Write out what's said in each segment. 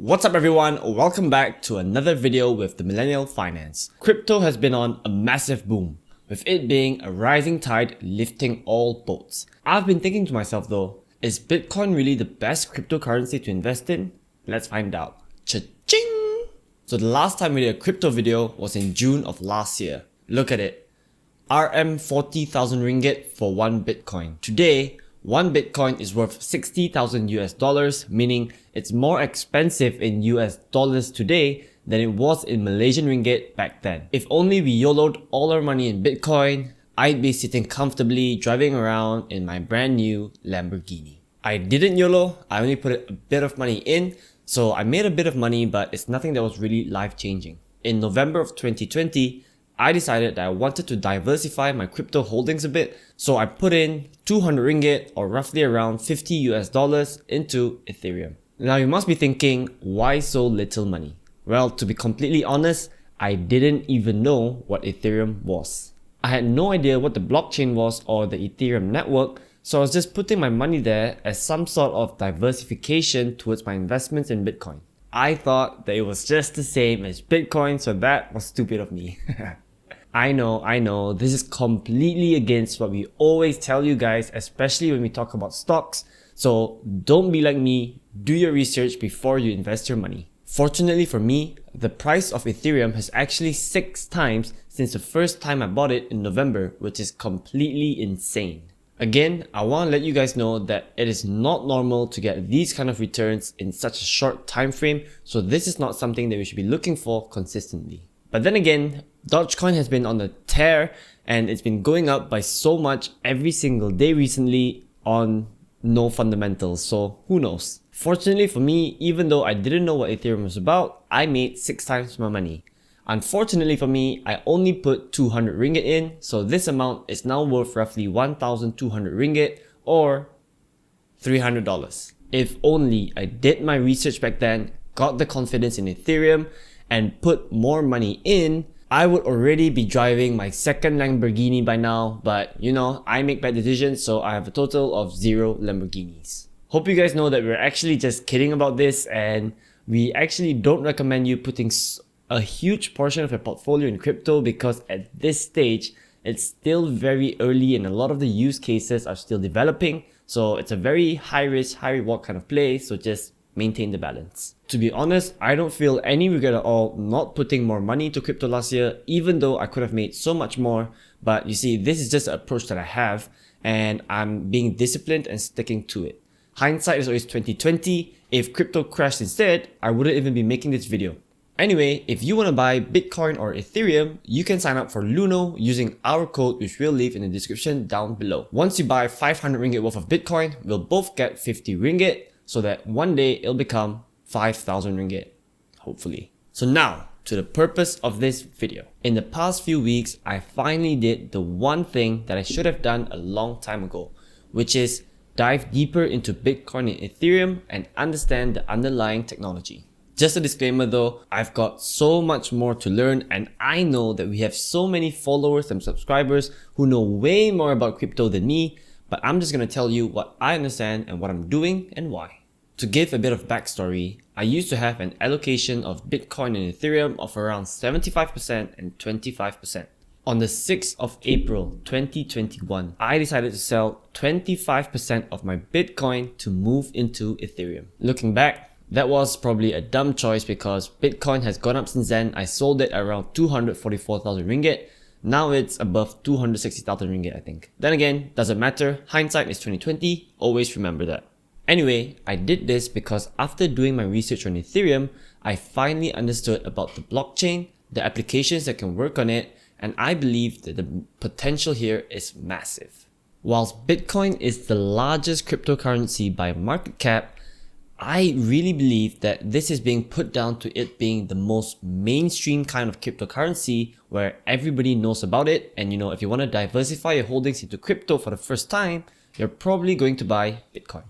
What's up everyone, welcome back to another video with the Millennial Finance. Crypto has been on a massive boom, with it being a rising tide lifting all boats. I've been thinking to myself though, is Bitcoin really the best cryptocurrency to invest in? Let's find out. Cha-ching! So the last time we did a crypto video was in June of last year. Look at it. RM 40,000 ringgit for 1 Bitcoin. Today, 1 Bitcoin is worth 60,000 US dollars, meaning it's more expensive in US dollars today than it was in Malaysian ringgit back then. If only we YOLO'd all our money in Bitcoin, I'd be sitting comfortably driving around in my brand new Lamborghini. I didn't YOLO, I only put a bit of money in, so I made a bit of money, but it's nothing that was really life-changing. In November of 2020, I decided that I wanted to diversify my crypto holdings a bit, so I put in 200 ringgit or roughly around 50 US dollars into Ethereum. Now you must be thinking, why so little money? Well, to be completely honest, I didn't even know what Ethereum was. I had no idea what the blockchain was or the Ethereum network, so I was just putting my money there as some sort of diversification towards my investments in Bitcoin. I thought that it was just the same as Bitcoin, so that was stupid of me. I know, this is completely against what we always tell you guys, especially when we talk about stocks. So don't be like me, do your research before you invest your money. Fortunately for me, the price of Ethereum has actually 6 times since the first time I bought it in November, which is completely insane. Again, I want to let you guys know that it is not normal to get these kind of returns in such a short time frame, so this is not something that we should be looking for consistently. But then again, Dogecoin has been on a tear and it's been going up by so much every single day recently on no fundamentals, so who knows. Fortunately for me, even though I didn't know what Ethereum was about, I made 6 times my money. Unfortunately for me, I only put 200 ringgit in, so this amount is now worth roughly 1,200 ringgit or $300. If only I did my research back then, got the confidence in Ethereum, and put more money in, I would already be driving my second Lamborghini by now, but you know, I make bad decisions, so I have a total of 0 Lamborghinis. Hope you guys know that we're actually just kidding about this, and we actually don't recommend you putting a huge portion of your portfolio in crypto because at this stage, it's still very early and a lot of the use cases are still developing. So it's a very high risk, high reward kind of play, so just maintain the balance. To be honest, I don't feel any regret at all not putting more money into crypto last year, even though I could have made so much more. But you see, this is just an approach that I have and I'm being disciplined and sticking to it. Hindsight is always 2020. If crypto crashed instead, I wouldn't even be making this video. Anyway, if you want to buy Bitcoin or Ethereum, you can sign up for Luno using our code, which we'll leave in the description down below. Once you buy 500 ringgit worth of Bitcoin, we'll both get 50 ringgit so that one day it'll become 5,000 ringgit, hopefully. So now, to the purpose of this video. In the past few weeks, I finally did the one thing that I should have done a long time ago, which is dive deeper into Bitcoin and Ethereum and understand the underlying technology. Just a disclaimer though, I've got so much more to learn and I know that we have so many followers and subscribers who know way more about crypto than me, but I'm just going to tell you what I understand and what I'm doing and why. To give a bit of backstory, I used to have an allocation of Bitcoin and Ethereum of around 75% and 25%. On the 6th of April 2021, I decided to sell 25% of my Bitcoin to move into Ethereum. Looking back, that was probably a dumb choice because Bitcoin has gone up since then. I sold it around 244,000 ringgit. Now it's above 260,000 ringgit, I think. Then again, doesn't matter. Hindsight is 2020. Always remember that. Anyway, I did this because after doing my research on Ethereum, I finally understood about the blockchain, the applications that can work on it, and I believe that the potential here is massive. Whilst Bitcoin is the largest cryptocurrency by market cap, I really believe that this is being put down to it being the most mainstream kind of cryptocurrency where everybody knows about it. And you know, if you want to diversify your holdings into crypto for the first time, you're probably going to buy Bitcoin.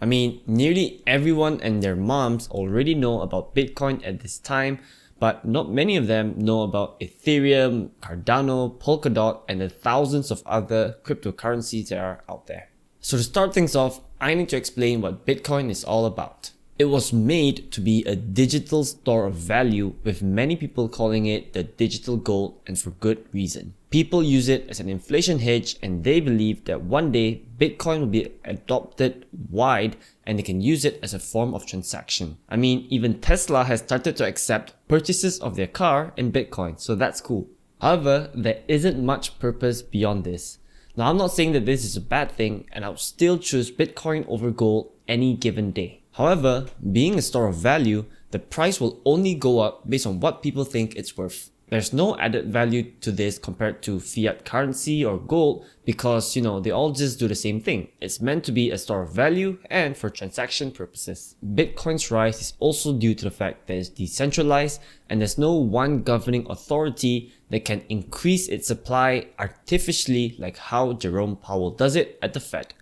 I mean, nearly everyone and their moms already know about Bitcoin at this time, but not many of them know about Ethereum, Cardano, Polkadot, and the thousands of other cryptocurrencies that are out there. So to start things off, I need to explain what Bitcoin is all about. It was made to be a digital store of value, with many people calling it the digital gold, and for good reason. People use it as an inflation hedge, and they believe that one day Bitcoin will be adopted wide and they can use it as a form of transaction. I mean, even Tesla has started to accept purchases of their car in Bitcoin, so that's cool. However, there isn't much purpose beyond this. Now, I'm not saying that this is a bad thing, and I would still choose Bitcoin over gold any given day. However, being a store of value, the price will only go up based on what people think it's worth. There's no added value to this compared to fiat currency or gold because, they all just do the same thing. It's meant to be a store of value and for transaction purposes. Bitcoin's rise is also due to the fact that it's decentralized and there's no one governing authority that can increase its supply artificially like how Jerome Powell does it at the Fed.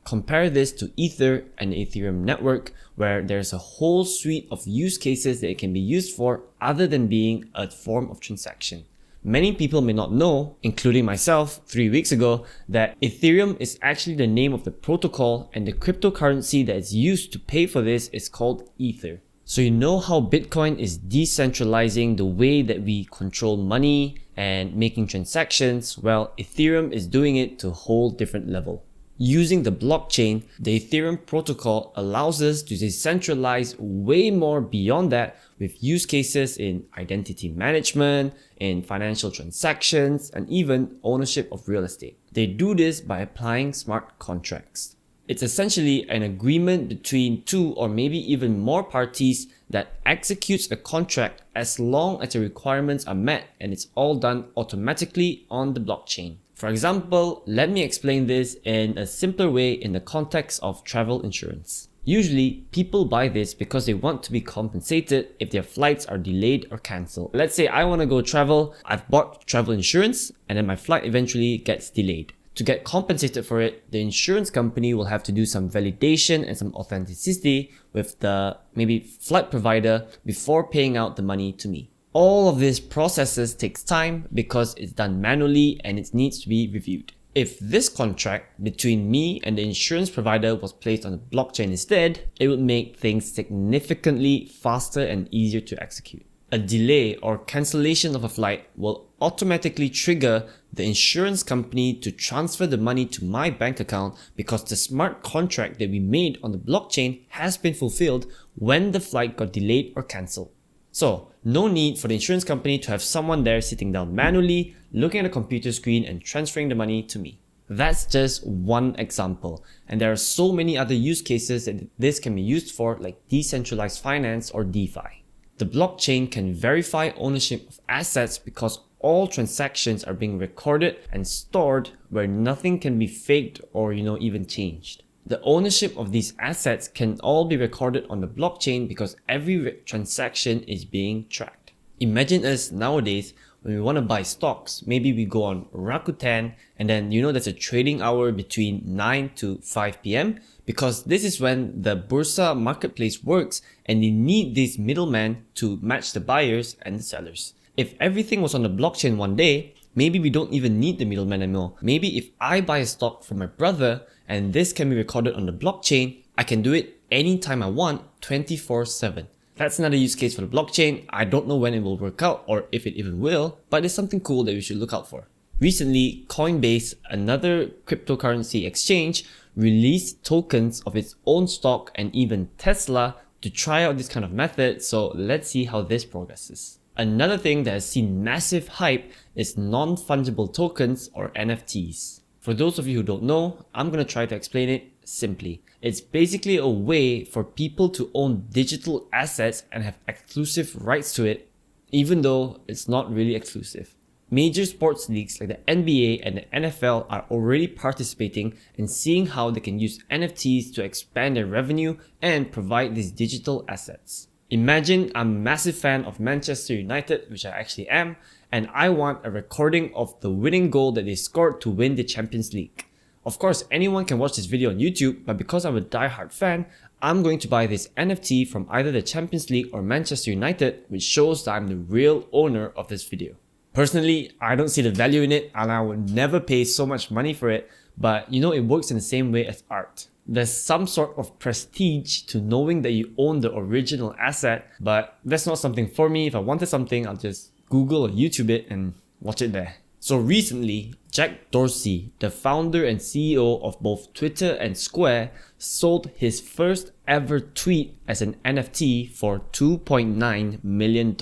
Compare this to Ether and the Ethereum network, where there's a whole suite of use cases that it can be used for other than being a form of transaction. Many people may not know, including myself 3 weeks ago, that Ethereum is actually the name of the protocol, and the cryptocurrency that is used to pay for this is called Ether. So you know how Bitcoin is decentralizing the way that we control money and making transactions? Well, Ethereum is doing it to a whole different level. Using the blockchain, the Ethereum protocol allows us to decentralize way more beyond that, with use cases in identity management, in financial transactions, and even ownership of real estate. They do this by applying smart contracts. It's essentially an agreement between two or maybe even more parties that executes a contract as long as the requirements are met, and it's all done automatically on the blockchain. For example, let me explain this in a simpler way in the context of travel insurance. Usually, people buy this because they want to be compensated if their flights are delayed or cancelled. Let's say I want to go travel, I've bought travel insurance, and then my flight eventually gets delayed. To get compensated for it, the insurance company will have to do some validation and some authenticity with the maybe flight provider before paying out the money to me. All of these processes takes time because it's done manually and it needs to be reviewed. If this contract between me and the insurance provider was placed on the blockchain instead, it would make things significantly faster and easier to execute. A delay or cancellation of a flight will automatically trigger the insurance company to transfer the money to my bank account because the smart contract that we made on the blockchain has been fulfilled when the flight got delayed or cancelled. So, no need for the insurance company to have someone there sitting down manually, looking at a computer screen and transferring the money to me. That's just one example, and there are so many other use cases that this can be used for, like decentralized finance or DeFi. The blockchain can verify ownership of assets because all transactions are being recorded and stored where nothing can be faked or even changed. The ownership of these assets can all be recorded on the blockchain because every transaction is being tracked. Imagine us nowadays when we want to buy stocks. Maybe we go on Rakuten and then there's a trading hour between 9 to 5 p.m. because this is when the Bursa marketplace works and they need this middleman to match the buyers and the sellers. If everything was on the blockchain one day, maybe we don't even need the middleman anymore. Maybe if I buy a stock from my brother and this can be recorded on the blockchain, I can do it anytime I want, 24/7. That's another use case for the blockchain. I don't know when it will work out or if it even will, but it's something cool that we should look out for. Recently, Coinbase, another cryptocurrency exchange, released tokens of its own stock and even Tesla to try out this kind of method, so let's see how this progresses. Another thing that has seen massive hype is non-fungible tokens or NFTs. For those of you who don't know, I'm going to try to explain it simply. It's basically a way for people to own digital assets and have exclusive rights to it, even though it's not really exclusive. Major sports leagues like the NBA and the NFL are already participating and seeing how they can use NFTs to expand their revenue and provide these digital assets. Imagine I'm a massive fan of Manchester United, which I actually am, and I want a recording of the winning goal that they scored to win the Champions League. Of course, anyone can watch this video on YouTube, but because I'm a diehard fan, I'm going to buy this NFT from either the Champions League or Manchester United, which shows that I'm the real owner of this video. Personally, I don't see the value in it and I would never pay so much money for it, but it works in the same way as art. There's some sort of prestige to knowing that you own the original asset, but that's not something for me. If I wanted something, I'll just Google or YouTube it and watch it there. So recently, Jack Dorsey, the founder and CEO of both Twitter and Square, sold his first ever tweet as an NFT for $2.9 million.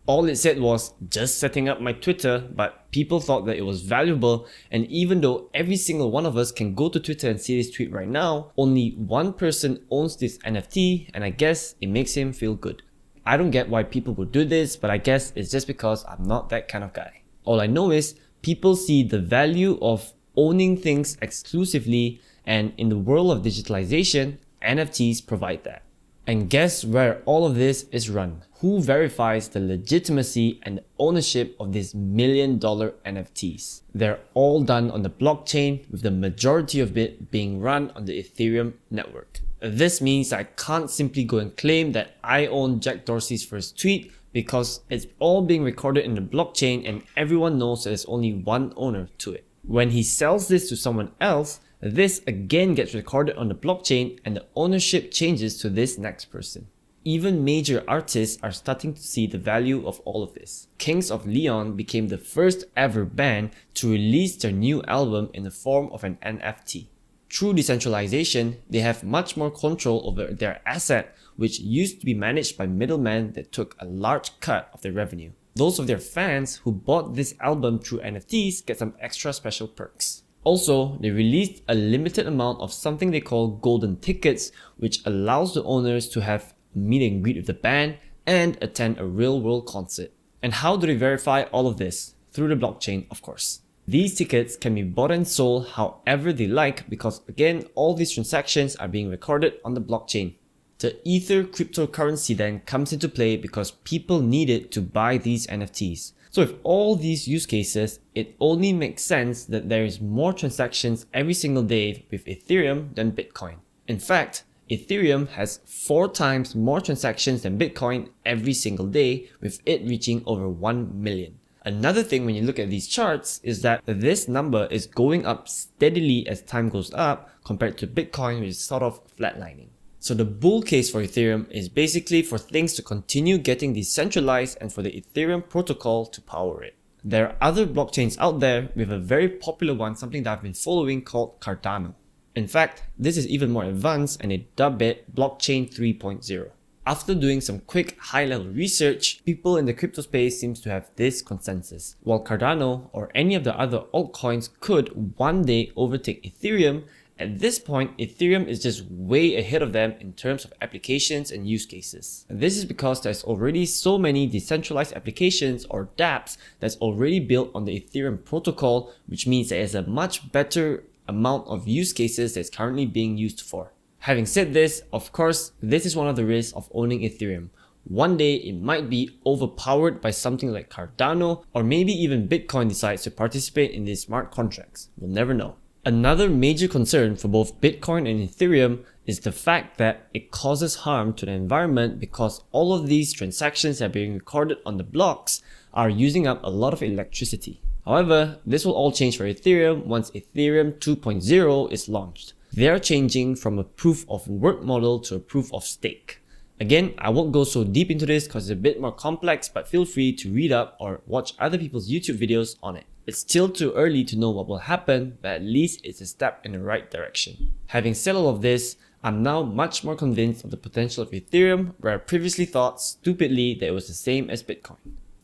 All it said was, just setting up my Twitter, but people thought that it was valuable, and even though every single one of us can go to Twitter and see this tweet right now, only one person owns this NFT, and I guess it makes him feel good. I don't get why people would do this, but I guess it's just because I'm not that kind of guy. All I know is, people see the value of owning things exclusively, and in the world of digitalization, NFTs provide that. And guess where all of this is run? Who verifies the legitimacy and ownership of these $1 million NFTs? They're all done on the blockchain, with the majority of it being run on the Ethereum network. This means I can't simply go and claim that I own Jack Dorsey's first tweet, because it's all being recorded in the blockchain and everyone knows that there's only one owner to it. When he sells this to someone else, this again gets recorded on the blockchain and the ownership changes to this next person. Even major artists are starting to see the value of all of this. Kings of Leon became the first ever band to release their new album in the form of an NFT. Through decentralization, they have much more control over their asset, which used to be managed by middlemen that took a large cut of their revenue. Those of their fans who bought this album through NFTs get some extra special perks. Also, they released a limited amount of something they call golden tickets, which allows the owners to have a meet and greet with the band and attend a real-world concert. And how do they verify all of this? Through the blockchain, of course. These tickets can be bought and sold however they like because, again, all these transactions are being recorded on the blockchain. The Ether cryptocurrency then comes into play because people need it to buy these NFTs. So with all these use cases, it only makes sense that there is more transactions every single day with Ethereum than Bitcoin. In fact, Ethereum has 4 times more transactions than Bitcoin every single day, with it reaching over 1 million. Another thing when you look at these charts is that this number is going up steadily as time goes up compared to Bitcoin, which is sort of flatlining. So the bull case for Ethereum is basically for things to continue getting decentralized and for the Ethereum protocol to power it. There are other blockchains out there, with a very popular one, something that I've been following, called Cardano. In fact, this is even more advanced and they dub it Blockchain 3.0. After doing some quick high-level research, people in the crypto space seems to have this consensus. While Cardano or any of the other altcoins could one day overtake Ethereum, at this point, Ethereum is just way ahead of them in terms of applications and use cases. And this is because there's already so many decentralized applications or dApps that's already built on the Ethereum protocol, which means there is a much better amount of use cases that's currently being used for. Having said this, of course, this is one of the risks of owning Ethereum. One day it might be overpowered by something like Cardano, or maybe even Bitcoin decides to participate in these smart contracts. We'll never know. Another major concern for both Bitcoin and Ethereum is the fact that it causes harm to the environment because all of these transactions that are being recorded on the blocks are using up a lot of electricity. However, this will all change for Ethereum once Ethereum 2.0 is launched. They are changing from a proof of work model to a proof of stake. Again, I won't go so deep into this because it's a bit more complex, but feel free to read up or watch other people's YouTube videos on it. It's still too early to know what will happen, but at least it's a step in the right direction. Having said all of this, I'm now much more convinced of the potential of Ethereum, where I previously thought stupidly that it was the same as Bitcoin.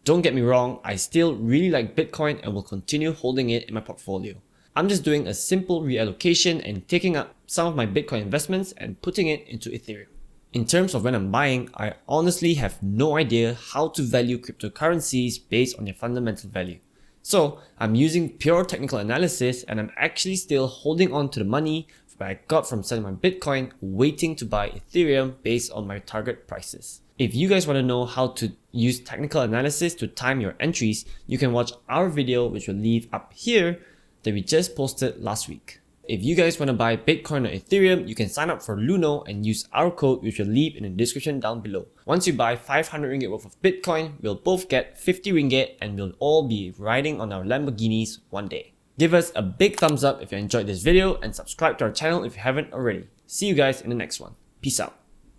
Don't get me wrong, I still really like Bitcoin and will continue holding it in my portfolio. I'm just doing a simple reallocation and taking up some of my Bitcoin investments and putting it into Ethereum. In terms of when I'm buying, I honestly have no idea how to value cryptocurrencies based on their fundamental value. So I'm using pure technical analysis and I'm actually still holding on to the money that I got from selling my Bitcoin, waiting to buy Ethereum based on my target prices. If you guys want to know how to use technical analysis to time your entries, you can watch our video, which we'll leave up here, that we just posted last week. If you guys want to buy Bitcoin or Ethereum, you can sign up for Luno and use our code, which we'll leave in the description down below. Once you buy 500 ringgit worth of Bitcoin, we'll both get 50 ringgit and we'll all be riding on our Lamborghinis one day. Give us a big thumbs up if you enjoyed this video and subscribe to our channel if you haven't already. See you guys in the next one. Peace out.